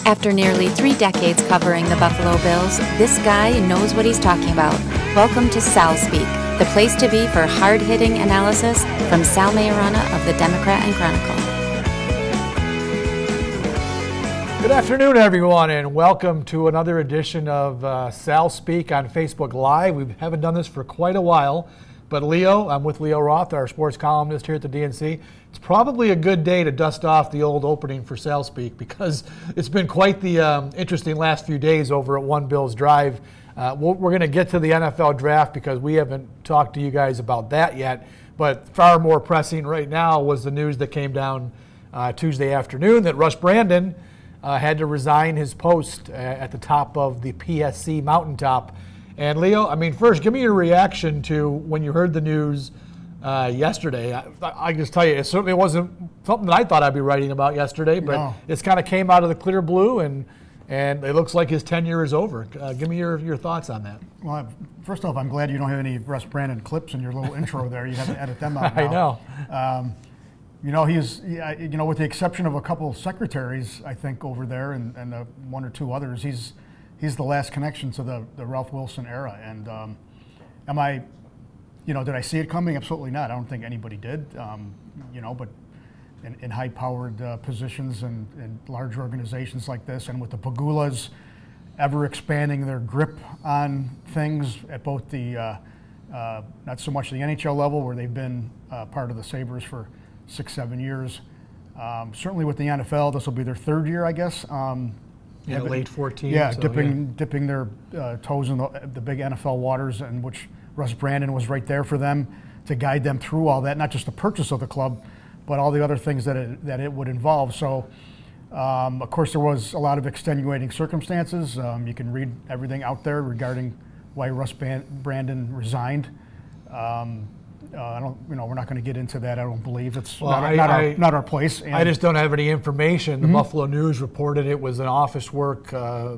After nearly 3 decades covering the Buffalo Bills, this guy knows what he's talking about. Welcome to Sal Speak, the place to be for hard-hitting analysis from Sal Maiorana of the Democrat and Chronicle. Good afternoon, everyone, and welcome to another edition of Sal Speak on Facebook Live. We haven't done this for quite a while, but I'm with Leo Roth, our sports columnist here at the DNC. It's probably a good day to dust off the old opening for Sal Speak because it's been quite the interesting last few days over at One Bills Drive. We're going to get to the NFL draft because we haven't talked to you guys about that yet, but far more pressing right now was the news that came down Tuesday afternoon that Russ Brandon had to resign his post at the top of the PSC mountaintop. And Leo, I mean, first, give me your reaction to when you heard the news yesterday. I just tell you, it certainly wasn't something that I thought I'd be writing about yesterday, but it's kind of came out of the clear blue, and it looks like his tenure is over. Give me your thoughts on that. Well, first off, I'm glad you don't have any Russ Brandon clips in your little intro there. You have to edit them out now. I know. He's, with the exception of a couple of secretaries, I think, over there and one or two others, he's the last connection to the Ralph Wilson era. And did I see it coming? Absolutely not. I don't think anybody did. But in high-powered positions and large organizations like this, and with the Pagulas ever expanding their grip on things at both the not so much the NHL level, where they've been part of the Sabres for 6-7 years. Certainly with the NFL, this will be their third year, I guess. Late 14. Yeah, so, dipping their toes in the big NFL waters, in which Russ Brandon was right there for them to guide them through all that, not just the purchase of the club, but all the other things that it would involve. So, of course, there was a lot of extenuating circumstances. You can read everything out there regarding why Russ Brandon resigned. We're not going to get into that. I don't believe it's not our place. And I just don't have any information. The Buffalo News reported it was an office work,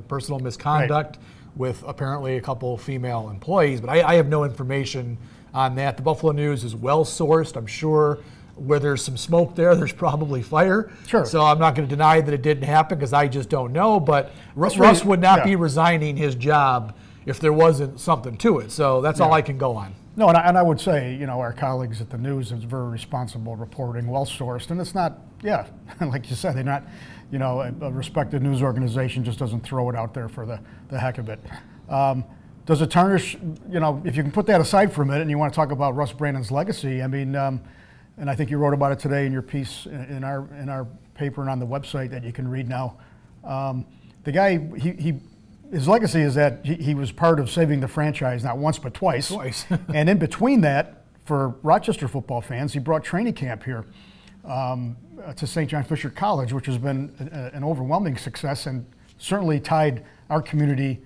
personal misconduct with apparently a couple female employees, but I have no information on that. The Buffalo News is well sourced. I'm sure where there's some smoke there's probably fire. Sure. So I'm not going to deny that it didn't happen because I just don't know. But Russ would not be resigning his job if there wasn't something to it. So that's all I can go on. No, and I would say, our colleagues at the news is very responsible reporting, well-sourced, and it's not, like you said, they're not, a respected news organization just doesn't throw it out there for the heck of it. Does it tarnish, if you can put that aside for a minute and you want to talk about Russ Brandon's legacy, I mean, and I think you wrote about it today in your piece in our paper and on the website that you can read now. The guy, his legacy is that he was part of saving the franchise not once but twice. And in between that, for Rochester football fans, he brought training camp here to St. John Fisher College, which has been an overwhelming success and certainly tied our community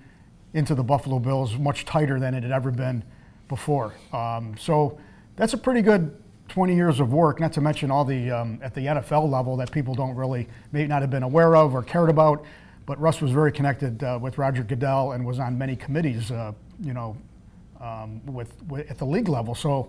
into the Buffalo Bills much tighter than it had ever been before. So that's a pretty good 20 years of work, not to mention all the at the NFL level that people may not have been aware of or cared about. But Russ was very connected with Roger Goodell and was on many committees, at the league level. So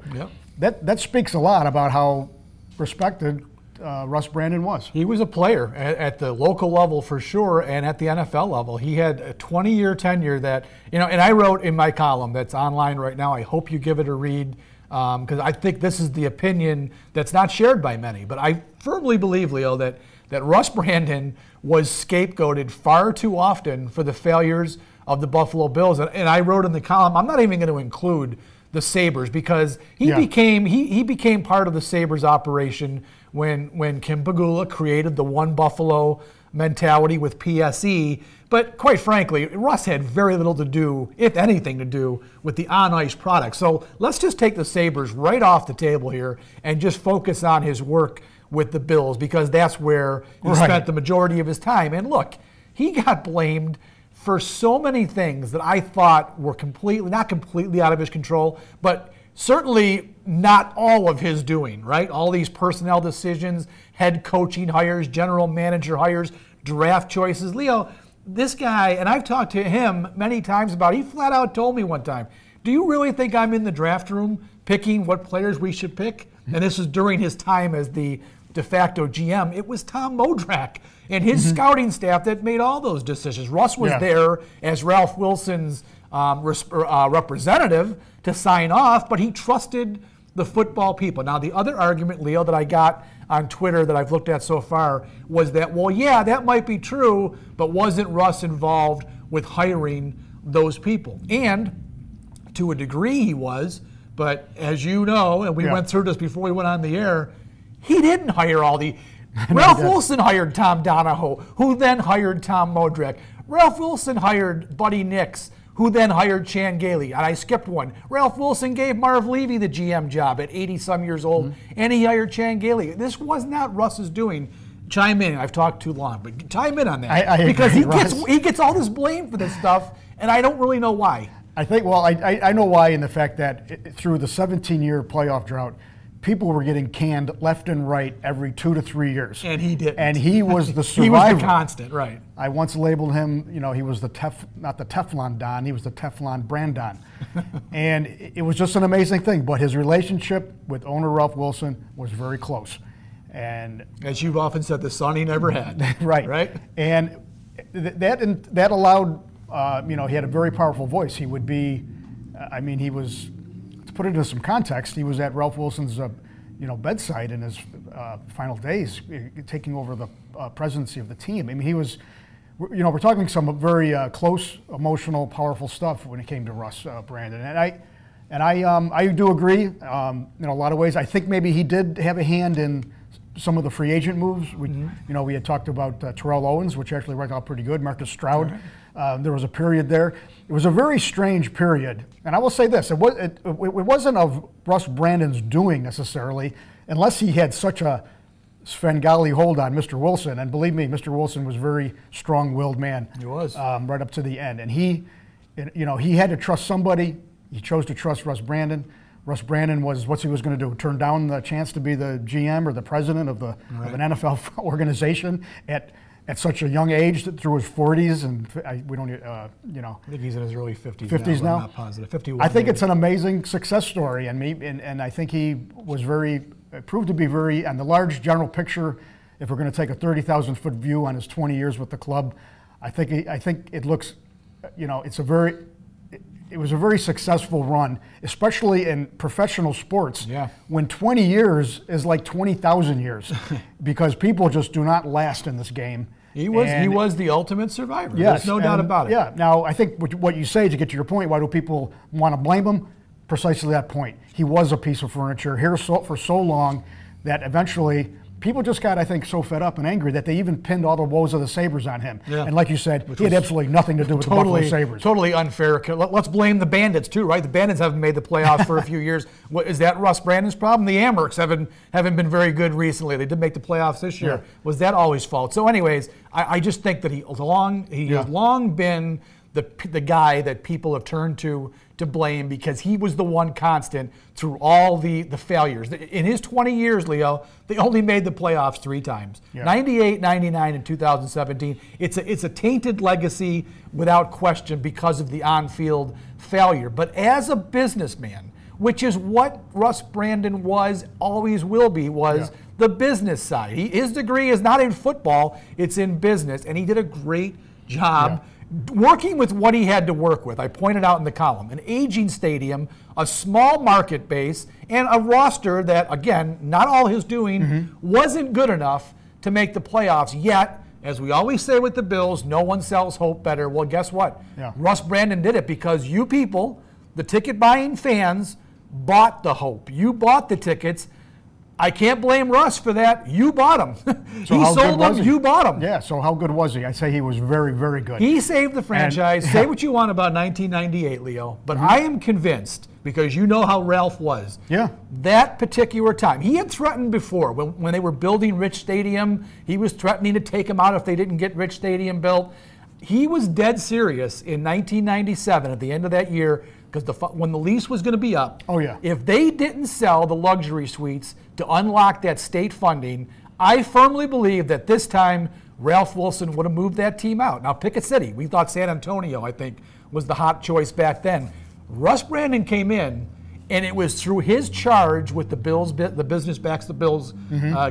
that speaks a lot about how respected Russ Brandon was. He was a player at the local level for sure, and at the NFL level. He had a 20-year tenure that, and I wrote in my column that's online right now. I hope you give it a read because I think this is the opinion that's not shared by many. But I firmly believe, Leo, that Russ Brandon was scapegoated far too often for the failures of the Buffalo Bills. And I wrote in the column, I'm not even going to include the Sabres because he became part of the Sabres operation when Kim Pegula created the one Buffalo mentality with PSE. But quite frankly, Russ had very little to do, if anything to do, with the on-ice product. So let's just take the Sabres right off the table here and just focus on his work with the Bills because that's where he spent the majority of his time. And look, he got blamed for so many things that I thought were not completely out of his control, but certainly not all of his doing, right? All these personnel decisions, head coaching hires, general manager hires, draft choices. Leo, this guy, and I've talked to him many times about it, he flat out told me one time, do you really think I'm in the draft room picking what players we should pick? And this is during his time as the de facto GM, it was Tom Modrak and his scouting staff that made all those decisions. Russ was there as Ralph Wilson's representative to sign off, but he trusted the football people. Now, the other argument, Leo, that I got on Twitter that I've looked at so far was that, well, yeah, that might be true, but wasn't Russ involved with hiring those people? And to a degree he was, but as you know, and we went through this before we went on the air, he didn't hire all the... Ralph Wilson hired Tom Donahoe, who then hired Tom Modrak. Ralph Wilson hired Buddy Nix, who then hired Chan Gailey. And I skipped one. Ralph Wilson gave Marv Levy the GM job at 80-some years old, and he hired Chan Gailey. This was not Russ's doing. Chime in. I've talked too long, but chime in on that. Because he gets all this blame for this stuff, and I don't really know why. I think, well, I know why in the fact that through the 17-year playoff drought, people were getting canned left and right every 2 to 3 years. And he didn't. And he was the survivor. He was the constant, right. I once labeled him, he was not the Teflon Don, he was the Teflon Brandon. And it was just an amazing thing. But his relationship with owner Ralph Wilson was very close. And as you've often said, the son he never had. Right. And that allowed, he had a very powerful voice. He would be, he was, to put it into some context, he was at Ralph Wilson's, bedside in his final days, taking over the presidency of the team. He was, we're talking some very close, emotional, powerful stuff when it came to Russ Brandon. And I do agree in a lot of ways. I think maybe he did have a hand in some of the free agent moves. We had talked about Terrell Owens, which actually worked out pretty good. Marcus Stroud. There was a period there. It was a very strange period. And I will say this, it wasn't of Russ Brandon's doing necessarily, unless he had such a Svengali hold on Mr. Wilson. And believe me, Mr. Wilson was a very strong-willed man. He was. Right up to the end. And he had to trust somebody. He chose to trust Russ Brandon. Russ Brandon what's he was going to do? Turn down the chance to be the GM or the president of an NFL organization at such a young age, through his 40s, and we don't, I think he's in his early 50s. 50s now. I'm not positive. 51. I think it's an amazing success story, and I think he was proved to be very, and the large general picture. If we're going to take a 30,000-foot view on his 20 years with the club, I think it looks, it was a very successful run, especially in professional sports. Yeah. When 20 years is like 20,000 years, because people just do not last in this game. He was the ultimate survivor. Yes, there's no doubt about it. Yeah. Now, I think what you say, to get to your point, why do people want to blame him? Precisely that point. He was a piece of furniture here for so long that eventually people just got, I think, so fed up and angry that they even pinned all the woes of the Sabres on him. Yeah. And like you said, he had absolutely nothing to do with the Buffalo Sabres. Totally unfair. Let's blame the Bandits too, right? The Bandits haven't made the playoffs for a few years. Is that Russ Brandon's problem? The Amherst haven't been very good recently. They did make the playoffs this year. Yeah. Was that all his fault? So anyways, I just think that he has long been the guy that people have turned to blame, because he was the one constant through all the failures. In his 20 years, Leo, they only made the playoffs 3 times. Yeah. 98, 99, and 2017. It's a tainted legacy without question because of the on-field failure. But as a businessman, which is what Russ Brandon always will be, the business side. His degree is not in football, it's in business, and he did a great job working with what he had to work with. I pointed out in the column, an aging stadium, a small market base, and a roster that, again, not all his doing, wasn't good enough to make the playoffs. Yet, as we always say with the Bills, no one sells hope better. Well, guess what? Yeah. Russ Brandon did it, because you people, the ticket-buying fans, bought the hope. You bought the tickets. I can't blame Russ for that. You bought him. So he sold them. You bought him. Yeah, so how good was he? I say he was very, very good. He saved the franchise. Say what you want about 1998, Leo, but I am convinced, because you know how Ralph was. Yeah. That particular time. He had threatened before. When they were building Rich Stadium, he was threatening to take him out if they didn't get Rich Stadium built. He was dead serious in 1997 at the end of that year, because when the lease was going to be up, if they didn't sell the luxury suites to unlock that state funding, I firmly believe that this time Ralph Wilson would have moved that team out. Now, pick a city. We thought San Antonio, I think, was the hot choice back then. Russ Brandon came in And it was through his charge with the Bills, the business backs the Bills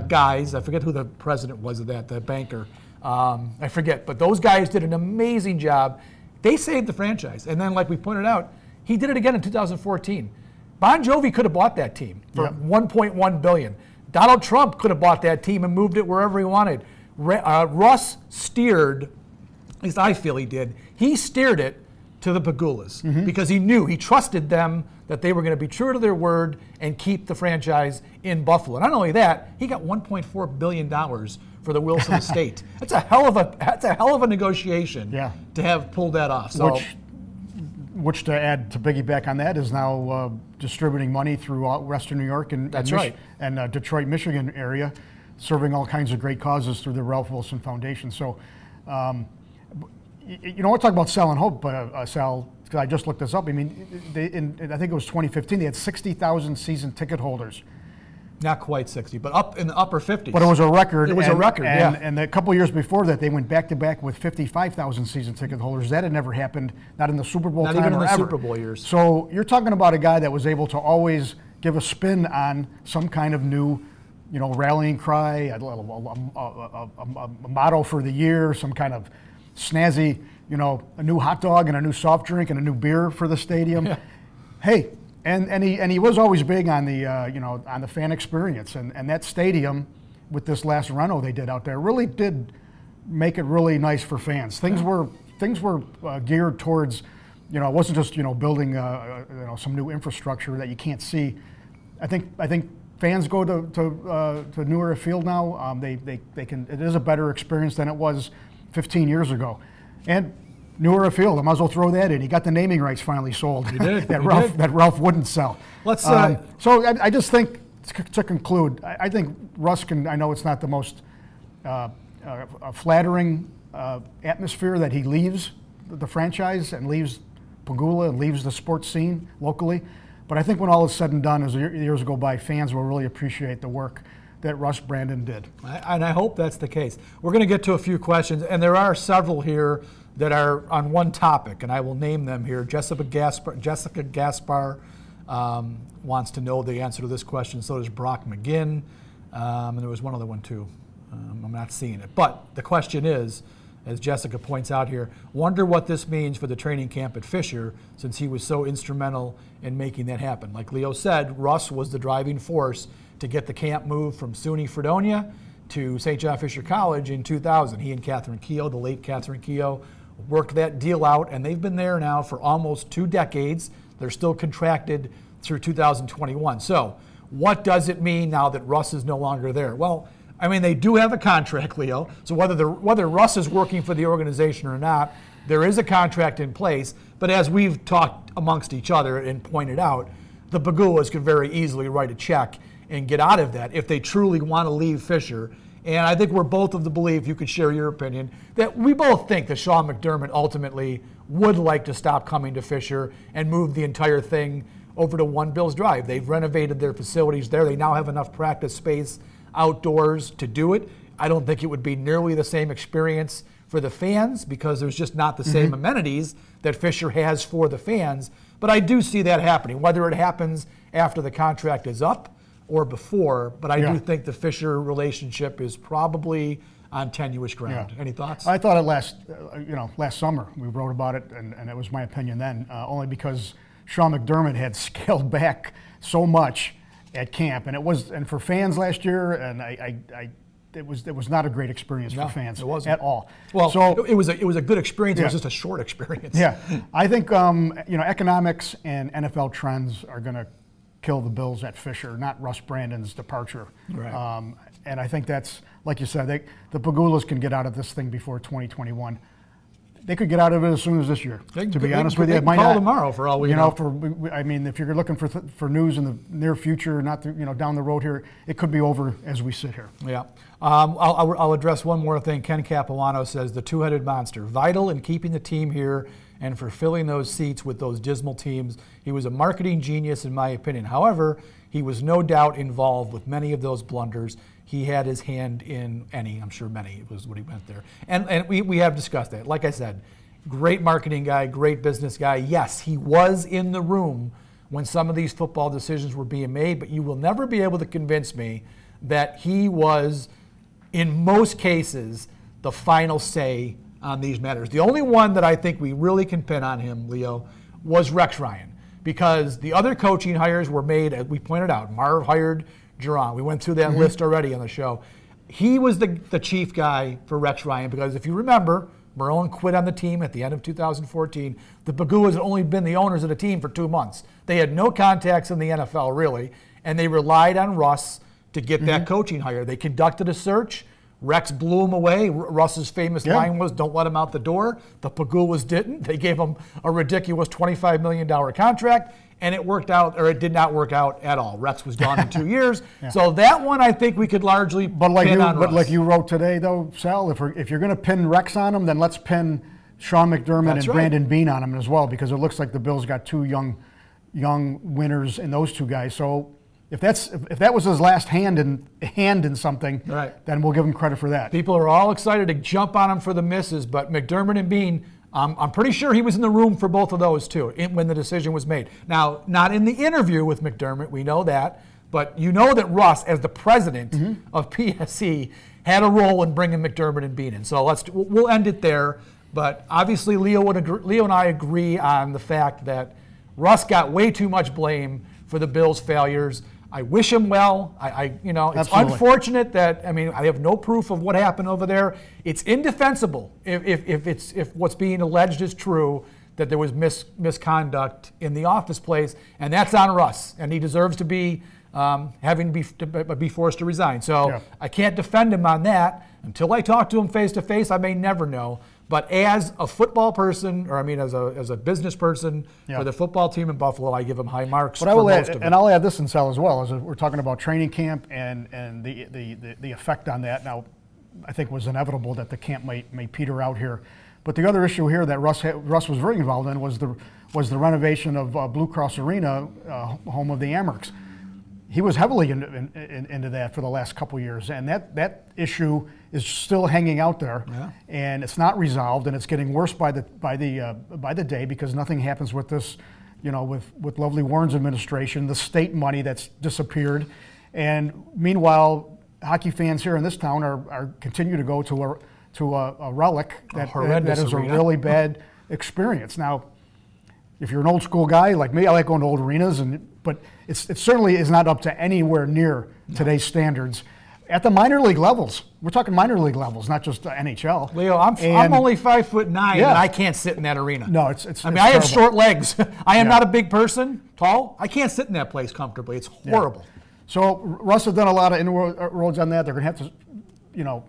guys. I forget who the president was of that, the banker. I forget, but those guys did an amazing job. They saved the franchise. And then, like we pointed out, he did it again in 2014. Bon Jovi could have bought that team for $1.1 billion. Donald Trump could have bought that team and moved it wherever he wanted. Russ steered, at least I feel he did, he steered it to the Pegulas because he trusted them that they were going to be true to their word and keep the franchise in Buffalo. Not only that, he got $1.4 billion for the Wilson estate. That's a hell of a negotiation to have pulled that off. So, which to add to piggyback on that is now distributing money throughout Western New York and Detroit, Michigan area, serving all kinds of great causes through the Ralph Wilson Foundation. So, we're talking about selling hope, but Sal, because I just looked this up. I mean, I think it was 2015. They had 60,000 season ticket holders. Not quite 60, but up in the upper 50s. But it was a record. It was a record, And a couple of years before that, they went back-to-back with 55,000 season ticket holders. That had never happened, not in the Super Bowl time or ever. Not even in the Super Bowl years. So you're talking about a guy that was able to always give a spin on some kind of new, rallying cry, a motto for the year, some kind of snazzy, a new hot dog and a new soft drink and a new beer for the stadium. Yeah. Hey. And he was always big on the on the fan experience, and that stadium with this last reno they did out there really did make it really nice for fans. Things were geared towards, it wasn't just building some new infrastructure that you can't see. I think fans go to New Era Field now. They can. It is a better experience than it was 15 years ago, and New Era Field, I might as well throw that in. He got the naming rights finally sold. He did. that Ralph wouldn't sell. Let's. So I just think, to conclude, I think Russ can. I know it's not the most flattering atmosphere that he leaves the franchise and leaves Pegula and leaves the sports scene locally, but I think when all is said and done, as the years go by, fans will really appreciate the work that Russ Brandon did. And I hope that's the case. We're going to get to a few questions, and there are several here that are on one topic, and I will name them here. Jessica Gaspar wants to know the answer to this question. So does Brock McGinn, and there was one other one too. I'm not seeing it. But the question is, as Jessica points out here, wonder what this means for the training camp at Fisher, since he was so instrumental in making that happen. Like Leo said, Russ was the driving force to get the camp moved from SUNY Fredonia to St. John Fisher College in 2000. He and Catherine Keogh, the late Catherine Keogh, worked that deal out, and they've been there now for almost 2 decades. They're still contracted through 2021. So what does it mean now that Russ is no longer there? Well, I mean, they do have a contract, Leo. So whether Russ is working for the organization or not, there is a contract in place. But as we've talked amongst each other and pointed out, the Pegulas could very easily write a check and get out of that if they truly want to leave Fisher. And I think we're both of the belief, you could share your opinion, that we both think that Sean McDermott ultimately would like to stop coming to Fisher and move the entire thing over to One Bills Drive. They've renovated their facilities there. They now have enough practice space outdoors to do it. I don't think it would be nearly the same experience for the fans because there's just not the same amenities that Fisher has for the fans. But I do see that happening, whether it happens after the contract is up or before, but I do think the Fisher relationship is probably on tenuous ground. Any thoughts? I thought it last summer. We wrote about it, and it was my opinion then, only because Sean McDermott had scaled back so much at camp, and for fans last year, and it was not a great experience for fans at all. Well, so it was a good experience. It was just a short experience. Yeah, I think economics and NFL trends are going to kill the Bills at Fisher, not Russ Brandon's departure. Right. And I think that's, like you said, the Pegulas can get out of this thing before 2021. They could get out of it as soon as this year. To be honest with you, it might call tomorrow for all we know. I mean, if you're looking for news in the near future, not down the road here, it could be over as we sit here. Yeah. I'll address one more thing. Ken Capuano says the two-headed monster, vital in keeping the team here and for filling those seats with those dismal teams. He was a marketing genius, in my opinion. However, he was no doubt involved with many of those blunders. He had his hand in I'm sure many was what he went there. And we have discussed that. Like I said, great marketing guy, great business guy. Yes, he was in the room when some of these football decisions were being made, but you will never be able to convince me that he was, in most cases, the final say on these matters. The only one that I think we really can pin on him, Leo, was Rex Ryan, because the other coaching hires were made, as we pointed out. Marv hired Geron. We went through that list already on the show. He was the chief guy for Rex Ryan, because if you remember, Marone quit on the team at the end of 2014. The Pagulas had only been the owners of the team for 2 months. They had no contacts in the NFL, really, and they relied on Russ to get that coaching hire. They conducted a search. Rex blew him away. Russ's famous line was, "Don't let him out the door." The Pagulas didn't. They gave him a ridiculous $25 million contract, and it worked out, or it did not work out at all. Rex was gone in 2 years. So that one, I think we could largely pin on Russ. But like you wrote today, though, Sal, if you're going to pin Rex on him, then let's pin Sean McDermott and Brandon Beane on him as well, because it looks like the Bills got two young winners in those two guys. So if that was his last hand in something, then we'll give him credit for that. People are all excited to jump on him for the misses, but McDermott and Beane, I'm pretty sure he was in the room for both of those too when the decision was made. Now, not in the interview with McDermott, we know that, but you know that Russ, as the president of PSE, had a role in bringing McDermott and Beane in. So we'll end it there. But obviously, Leo and I agree on the fact that Russ got way too much blame for the Bills' failures. I wish him well. It's unfortunate that, I have no proof of what happened over there. It's indefensible if what's being alleged is true, that there was misconduct in the office place, and that's on Russ, and he deserves to be be forced to resign. So I can't defend him on that. Until I talk to him face to face, I may never know. But as a football person, as a business person for the football team in Buffalo, I give him high marks. But I'll add this in Sal as well, as we're talking about training camp and the effect on that. Now, I think it was inevitable that the camp may peter out here. But the other issue here that Russ was very involved in was the renovation of Blue Cross Arena, home of the Amerks. He was heavily into that for the last couple of years, and that issue is still hanging out there, and it's not resolved, and it's getting worse by the day, because nothing happens with this, with Lovely Warren's administration, the state money that's disappeared, and meanwhile, hockey fans here in this town are continue to go to a relic that is a really bad experience. Now, if you're an old school guy like me, I like going to old arenas, but it certainly is not up to anywhere near today's standards. At the minor league levels, we're talking minor league levels, not just NHL. Leo, I'm only 5'9", and I can't sit in that arena. No, it's I have short legs. I am not a big person, tall. I can't sit in that place comfortably. It's horrible. Yeah. So Russ has done a lot of inroads on that. They're going to have to,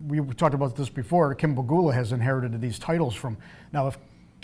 we talked about this before. Kim Pegula has inherited these titles from. Now,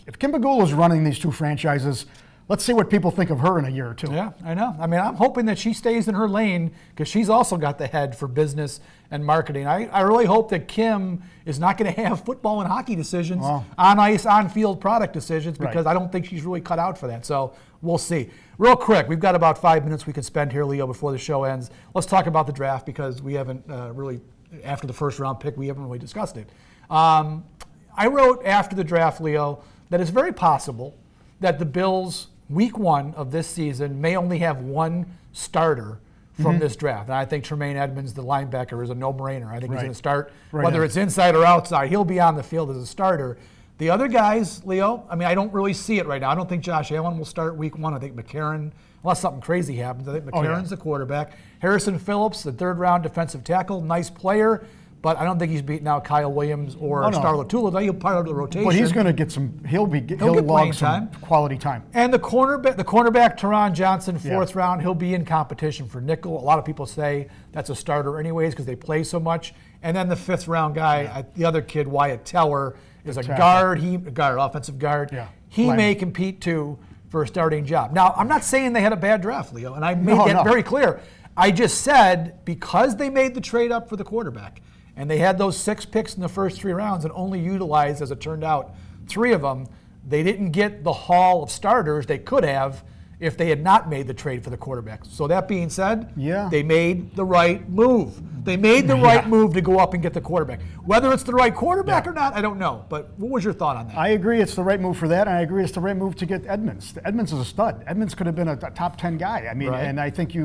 if Kim Pegula is running these two franchises, let's see what people think of her in a year or two. Yeah, I know. I'm hoping that she stays in her lane, because she's also got the head for business and marketing. I really hope that Kim is not going to have football and hockey decisions, on ice, on field product decisions, because I don't think she's really cut out for that. So we'll see. Real quick, we've got about 5 minutes we can spend here, Leo, before the show ends. Let's talk about the draft, because we haven't really, after the first round pick, we haven't really discussed it. I wrote after the draft, Leo, that it's very possible that the Bills, week one of this season, may only have one starter from this draft. And I think Tremaine Edmonds, the linebacker, is a no-brainer. I think he's going to start, whether it's inside or outside. He'll be on the field as a starter. The other guys, Leo, I don't really see it right now. I don't think Josh Allen will start week one. I think McCarron, unless something crazy happens, I think McCarron's the quarterback. Harrison Phillips, the third-round defensive tackle, nice player. But I don't think he's beating out Kyle Williams or Star Lotulelei. He'll part of the rotation. But he's going to get some. He'll get playing time, quality time. And the cornerback Teron Johnson, fourth round. He'll be in competition for nickel. A lot of people say that's a starter anyways, because they play so much. And then the fifth round guy, the other kid, Wyatt Teller, is a guard. Offensive guard. Yeah. He may compete too for a starting job. Now, I'm not saying they had a bad draft, Leo, and I made that very clear. I just said, because they made the trade up for the quarterback, and they had those 6 picks in the first 3 rounds and only utilized, as it turned out, 3 of them, they didn't get the haul of starters they could have if they had not made the trade for the quarterback. So that being said, they made the right move. They made the right move to go up and get the quarterback. Whether it's the right quarterback or not, I don't know. But what was your thought on that? I agree it's the right move for that, and I agree it's the right move to get Edmonds. Edmonds is a stud. Edmonds could have been a top 10 guy. I mean, and I think he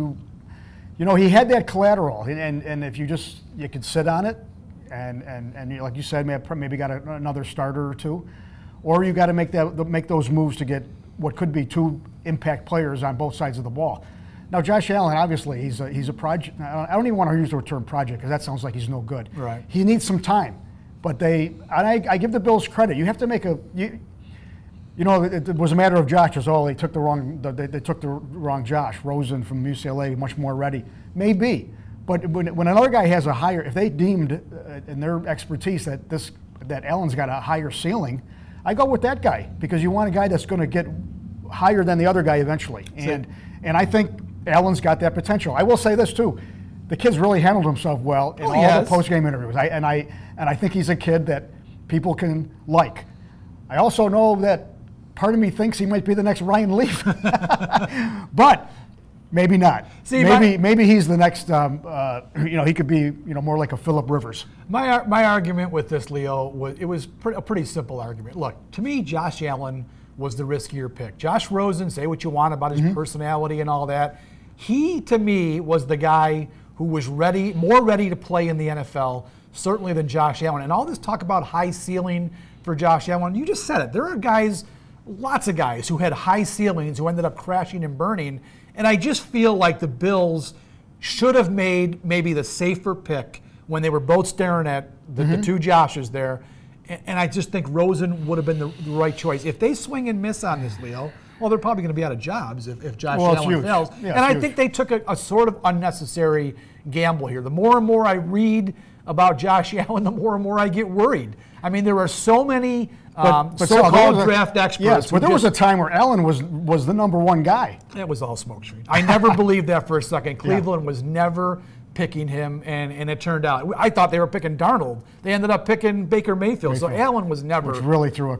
had that collateral, and if you could sit on it, and like you said, maybe got another starter or two, or you got to make those moves to get what could be 2 impact players on both sides of the ball. Now, Josh Allen, obviously, he's a project. I don't even want to use the term project because that sounds like he's no good. Right. He needs some time, but I give the Bills credit. You have to make it was a matter of Josh. They took the wrong Josh Rosen from UCLA, much more ready, maybe. But when another guy has a higher, if they deemed in their expertise that Allen's got a higher ceiling, I go with that guy because you want a guy that's going to get higher than the other guy eventually, and I think Allen's got that potential. I will say this too: the kid's really handled himself well in all the post-game interviews. I think he's a kid that people can like. I also know that part of me thinks he might be the next Ryan Leaf, but maybe not. See, maybe he's the next. He could be more like a Phillip Rivers. My argument with this, Leo, was a pretty simple argument. Look, to me, Josh Allen was the riskier pick. Josh Rosen, say what you want about his personality and all that. He, to me, was the guy who was more ready to play in the NFL, certainly than Josh Allen. And all this talk about high ceiling for Josh Allen, you just said it. There are guys, lots of guys, who had high ceilings who ended up crashing and burning. And I just feel like the Bills should have made maybe the safer pick when they were both staring at the 2 Joshes there. And I just think Rosen would have been the right choice. If they swing and miss on this, Leo, well, they're probably going to be out of jobs if Josh Allen fails. Yeah, and I think they took a sort of unnecessary gamble here. The more and more I read about Josh Allen, the more and more I get worried. I mean, there are so many so-called draft experts. Yes, but there was a time where Allen was the number 1 guy. It was all smokescreen. I never believed that for a second. Cleveland was never picking him, and it turned out. I thought they were picking Darnold. They ended up picking Baker Mayfield. So Allen was never. Which really threw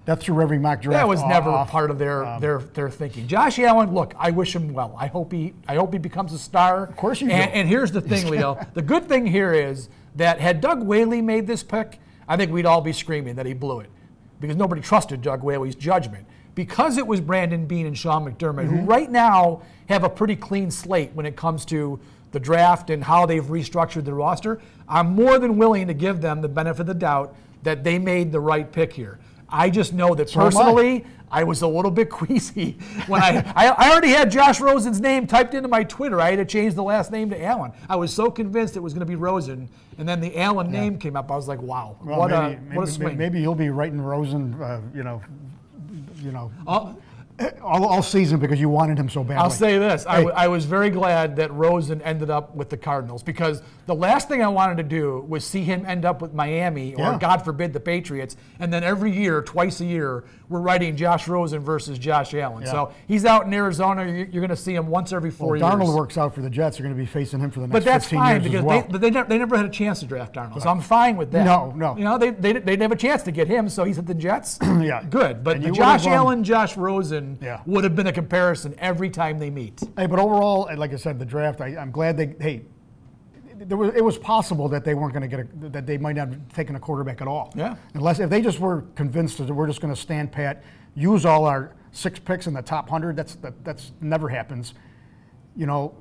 that threw every mock draft. That was never part of their thinking. Josh Allen, look, I wish him well. I hope he becomes a star. Of course you do. And here's the thing, Leo. The good thing here is that had Doug Whaley made this pick, I think we'd all be screaming that he blew it because nobody trusted Doug Whaley's judgment. Because it was Brandon Beane and Sean McDermott, who right now have a pretty clean slate when it comes to the draft and how they've restructured the roster, I'm more than willing to give them the benefit of the doubt that they made the right pick here. I just know that personally, I was a little bit queasy when I already had Josh Rosen's name typed into my Twitter. I had to change the last name to Allen. I was so convinced it was going to be Rosen, and then the Allen name came up. I was like, wow, what a swing. Maybe you'll be writing Rosen, all season because you wanted him so badly. I'll say this. I was very glad that Rosen ended up with the Cardinals because the last thing I wanted to do was see him end up with Miami or, God forbid, the Patriots. And then every year, twice a year, we're writing Josh Rosen versus Josh Allen. Yeah. So he's out in Arizona. You're going to see him once every 4 years. Darnold works out for the Jets. You're going to be facing him for the next 15 years. But that's fine because well. they never had a chance to draft Darnold. So I'm fine with that. No. You know, they didn't have a chance to get him, so he's at the Jets. Yeah. Good. But the Josh Allen, Josh Rosen would have been a comparison every time they meet. Hey, but overall, like I said, the draft, I'm glad it was possible that they weren't going to that they might not have taken a quarterback at all. Yeah. If they just were convinced that we're just going to stand pat, use all our 6 picks in the top 100, that's never happens. You know,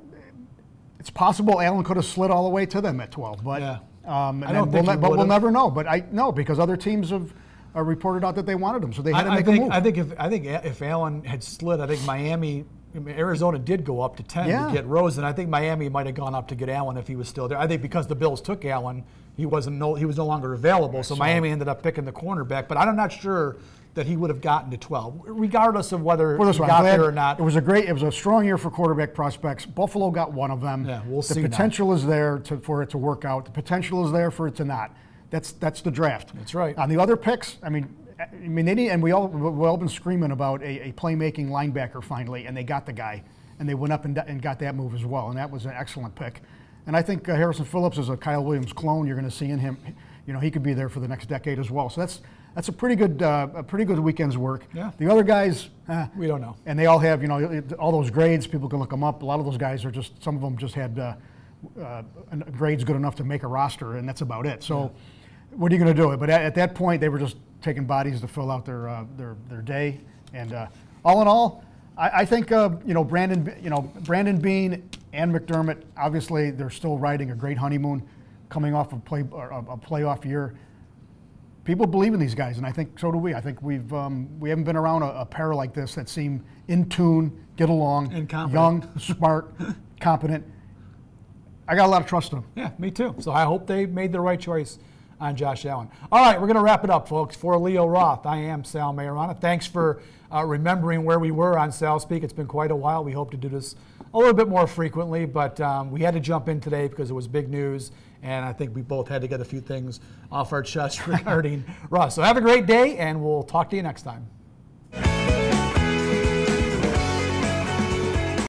it's possible Allen could have slid all the way to them at 12, but we'll never know. But I know because other teams have reported out that they wanted him, so they had to make a move. I think if Allen had slid, I think Arizona did go up to 10 to get Rosen. I think Miami might have gone up to get Allen if he was still there. I think because the Bills took Allen, he was no longer available, so Miami ended up picking the cornerback. But I'm not sure that he would have gotten to 12, regardless of whether he got there or not. It was a strong year for quarterback prospects. Buffalo got one of them. Yeah, we'll see. The potential is there for it to work out. The potential is there for it to not. That's the draft. That's right. On the other picks, they need, and we've all been screaming about a playmaking linebacker finally, and they got the guy, and they went up and got that move as well, and that was an excellent pick. And I think Harrison Phillips is a Kyle Williams clone. You're going to see in him, he could be there for the next decade as well. So that's a pretty good weekend's work. Yeah. The other guys, we don't know, and they all have all those grades. People can look them up. A lot of those guys are some of them just had grades good enough to make a roster, and that's about it. So, what are you going to do? But at that point, they were just taking bodies to fill out their day. And all in all, I think Brandon Beane and McDermott, obviously they're still riding a great honeymoon, coming off a playoff year. People believe in these guys, and I think so do we. I think we haven't been around a pair like this that seem in tune, get along, young, smart, competent. I got a lot of trust in them. Yeah, me too. So I hope they made the right choice on Josh Allen. All right, we're going to wrap it up, folks. For Leo Roth, I am Sal Maiorana. Thanks for remembering where we were on Sal Speak. It's been quite a while. We hope to do this a little bit more frequently, but we had to jump in today because it was big news, and I think we both had to get a few things off our chest regarding Russ. So have a great day, and we'll talk to you next time.